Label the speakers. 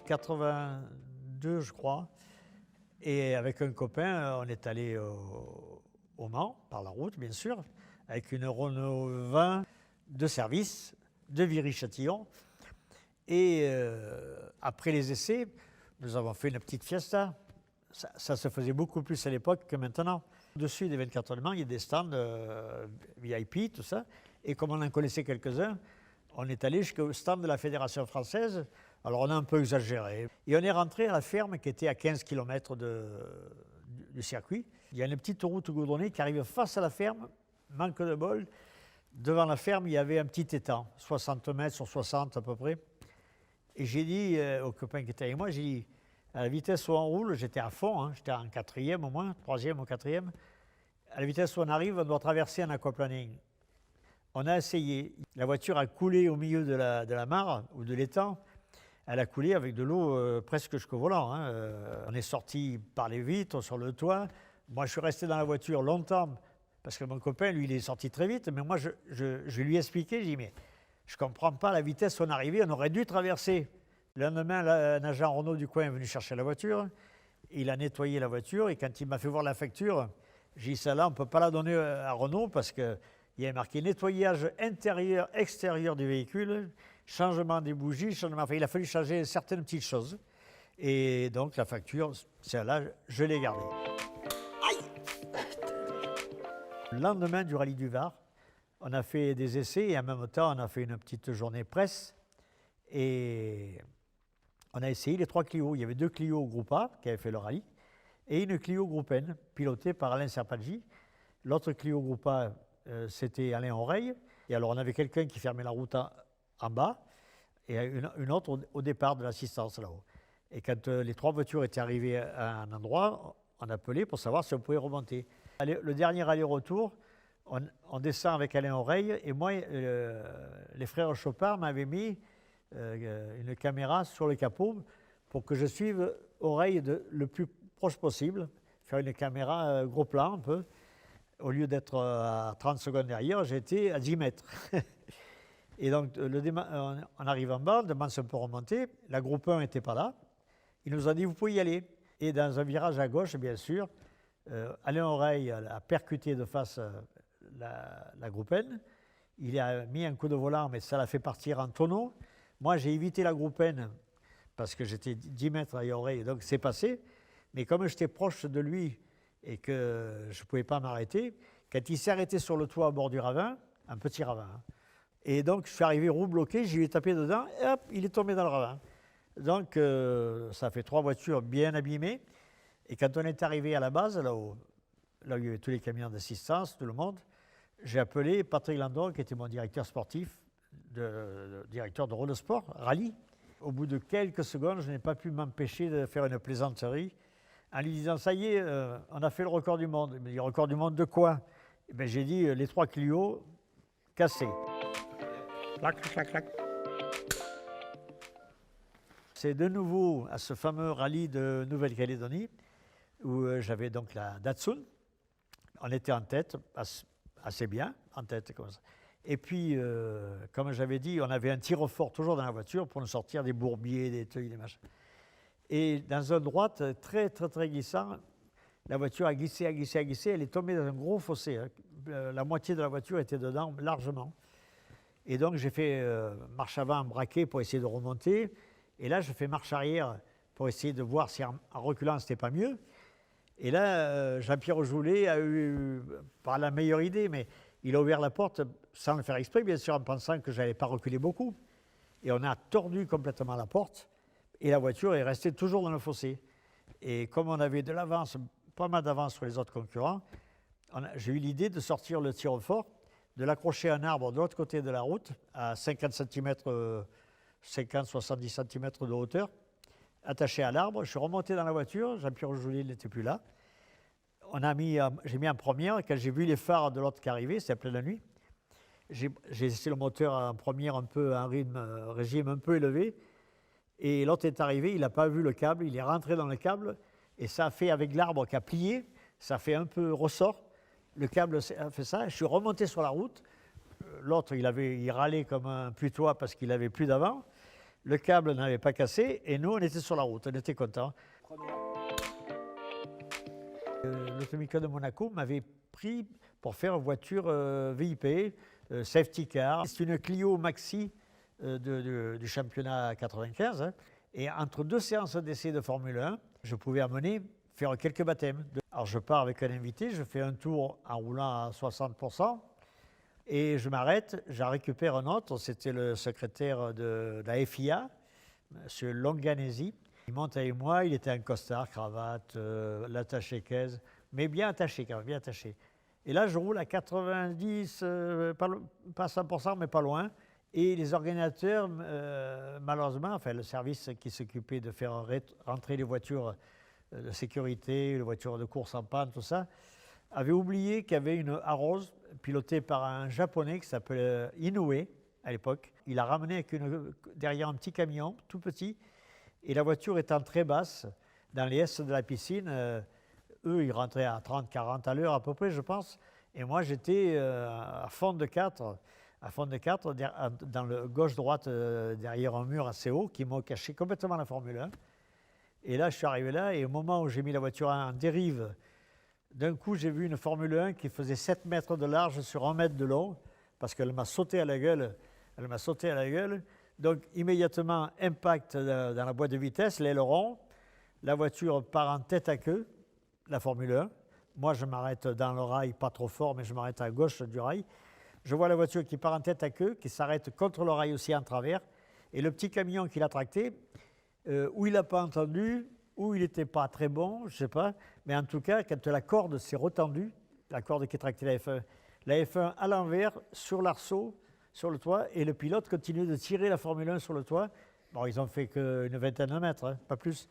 Speaker 1: 82, je crois. Et avec un copain, on est allé au Mans, par la route, bien sûr, avec une Renault 20 de service de Viry-Châtillon. Et après les essais, nous avons fait une petite fiesta. Ça se faisait beaucoup plus à l'époque que maintenant. Au-dessus des 24 heures de Mans, il y a des stands VIP, tout ça. Et comme on en connaissait quelques-uns, on est allé jusqu'au stand de la Fédération française. Alors on a un peu exagéré. Et on est rentré à la ferme qui était à 15 km du circuit. Il y a une petite route goudronnée qui arrive face à la ferme. Manque de bol. Devant la ferme, il y avait un petit étang, 60 mètres sur 60 à peu près. Et j'ai dit au copain qui était avec moi, j'ai dit, à la vitesse où on roule, j'étais à fond, hein, j'étais en quatrième au moins, troisième ou quatrième. À la vitesse où on arrive, on doit traverser un aquaplaning. On a essayé. La voiture a coulé au milieu de la mare ou de l'étang. Elle a coulé avec de l'eau presque jusqu'au volant. Hein. On est sorti par les vitres, sur le toit. Moi, je suis resté dans la voiture longtemps parce que mon copain, lui, il est sorti très vite. Mais moi, je lui ai expliqué, j'ai dit, mais je ne comprends pas la vitesse où on est arrivé, on aurait dû traverser. Le lendemain, un agent Renault du coin est venu chercher la voiture. Il a nettoyé la voiture et quand il m'a fait voir la facture, j'ai dit, celle-là, on ne peut pas la donner à Renault parce qu'il y a marqué nettoyage intérieur, extérieur du véhicule, changement des bougies, changement... Enfin, il a fallu changer certaines petites choses. Et donc, la facture, celle-là, je l'ai gardée. Aïe! Le lendemain du rallye du Var, on a fait des essais et en même temps, on a fait une petite journée presse. Et on a essayé les 3 Clio. Il y avait 2 Clio groupe A qui avaient fait le rallye et une Clio groupe N, pilotée par Alain Serpaggi. L'autre Clio groupe A, c'était Alain Oreille. Et alors, on avait quelqu'un qui fermait la route en bas et une autre au départ de l'assistance là-haut. Et quand les 3 voitures étaient arrivées à un endroit, on appelait pour savoir si on pouvait remonter. Le dernier aller-retour, on descend avec Alain Oreille et moi, les frères Chopard m'avaient mis une caméra sur le capot pour que je suive Oreille le plus proche possible, faire une caméra gros plan un peu. Au lieu d'être à 30 secondes derrière, j'étais à 10 mètres. Et donc, on arrive en bas, on demande si on peut remonter. La groupe 1 n'était pas là. Il nous a dit, vous pouvez y aller. Et dans un virage à gauche, bien sûr, Alain Oreille a percuté de face la groupe N. Il a mis un coup de volant, mais ça l'a fait partir en tonneau. Moi, j'ai évité la groupe N parce que j'étais 10 mètres à Oreille, donc c'est passé. Mais comme j'étais proche de lui et que je ne pouvais pas m'arrêter, quand il s'est arrêté sur le toit au bord du ravin, un petit ravin, hein, et donc je suis arrivé roue bloquée, j'y ai tapé dedans, et hop, il est tombé dans le ravin. Donc ça fait 3 voitures bien abîmées. Et quand on est arrivé à la base, là où il y avait tous les camions d'assistance, tout le monde, j'ai appelé Patrick Landon, qui était mon directeur sportif, directeur de Renault Sport, rallye. Au bout de quelques secondes, je n'ai pas pu m'empêcher de faire une plaisanterie en lui disant, ça y est, on a fait le record du monde. Il me dit, record du monde de quoi? Eh bien, j'ai dit, les 3 Clio cassés. Clac, clac, clac. C'est de nouveau à ce fameux rallye de Nouvelle-Calédonie où j'avais donc la Datsun. On était en tête, assez bien, en tête comme ça. Et puis, comme j'avais dit, on avait un tir-fort toujours dans la voiture pour nous sortir des bourbiers, des trucs, des machins. Et dans une droite très, très, très glissant, la voiture a glissé, elle est tombée dans un gros fossé. Hein. La moitié de la voiture était dedans, largement. Et donc, j'ai fait marche avant, braqué pour essayer de remonter. Et là, je fais marche arrière pour essayer de voir si en reculant, c'était pas mieux. Et là, Jean-Pierre Joulet a eu, pas la meilleure idée, mais il a ouvert la porte sans le faire exprès, bien sûr, en pensant que je n'allais pas reculer beaucoup. Et on a tordu complètement la porte. Et la voiture est restée toujours dans le fossé. Et comme on avait de l'avance, pas mal d'avance sur les autres concurrents, j'ai eu l'idée de sortir le tir-fort, de l'accrocher à un arbre de l'autre côté de la route, à 50 cm, 50-70 cm de hauteur, attaché à l'arbre. Je suis remonté dans la voiture, Jean-Pierre Joulet n'était plus là. J'ai mis en première, quand j'ai vu les phares de l'autre qui arrivaient, c'était plein la nuit, j'ai laissé le moteur en première un peu, un régime un peu élevé, et l'autre est arrivé, il n'a pas vu le câble, il est rentré dans le câble, et ça a fait, avec l'arbre qui a plié, ça a fait un peu ressort, le câble a fait ça, je suis remonté sur la route, l'autre il râlait comme un putois parce qu'il n'avait plus d'avant, le câble n'avait pas cassé et nous, on était sur la route, on était contents. L'Automicon de Monaco m'avait pris pour faire voiture VIP, safety car. C'est une Clio Maxi du championnat 95. Hein. Et entre 2 séances d'essai de Formule 1, je pouvais faire quelques baptêmes. Alors je pars avec un invité, je fais un tour en roulant à 60%. Et je m'arrête, j'en récupère un autre, c'était le secrétaire de la FIA, M. Longanesi. Il monte avec moi, il était en costard, cravate, l'attaché caisse, mais bien attaché quand même, bien attaché. Et là, je roule à 90, pas 100%, mais pas loin. Et les organisateurs, malheureusement, enfin le service qui s'occupait de faire rentrer les voitures de sécurité, les voitures de course en panne, tout ça, avait oublié qu'il y avait une Arose pilotée par un Japonais qui s'appelait Inoue à l'époque. Il a ramené derrière un petit camion, tout petit, et la voiture étant très basse, dans les S de la piscine, eux, ils rentraient à 30-40 à l'heure à peu près, je pense, et moi, j'étais à fond de 4, dans le gauche-droite, derrière un mur assez haut, qui m'a caché complètement la Formule 1. Et là, je suis arrivé là, et au moment où j'ai mis la voiture en dérive, d'un coup, j'ai vu une Formule 1 qui faisait 7 mètres de large sur 1 mètre de long, parce qu'elle m'a sauté à la gueule. Elle m'a sauté à la gueule. Donc, immédiatement, impact dans la boîte de vitesse, l'aileron. La voiture part en tête à queue, la Formule 1. Moi, je m'arrête dans le rail, pas trop fort, mais je m'arrête à gauche du rail. Je vois la voiture qui part en tête à queue, qui s'arrête contre le rail aussi en travers. Et le petit camion qui l'a tracté, où il n'a pas entendu, où il n'était pas très bon, je ne sais pas. Mais en tout cas, quand la corde s'est retendue, la corde qui tractait la F1 à l'envers, sur l'arceau, sur le toit, et le pilote continue de tirer la Formule 1 sur le toit. Bon, ils ont fait qu'une vingtaine de mètres, hein, pas plus.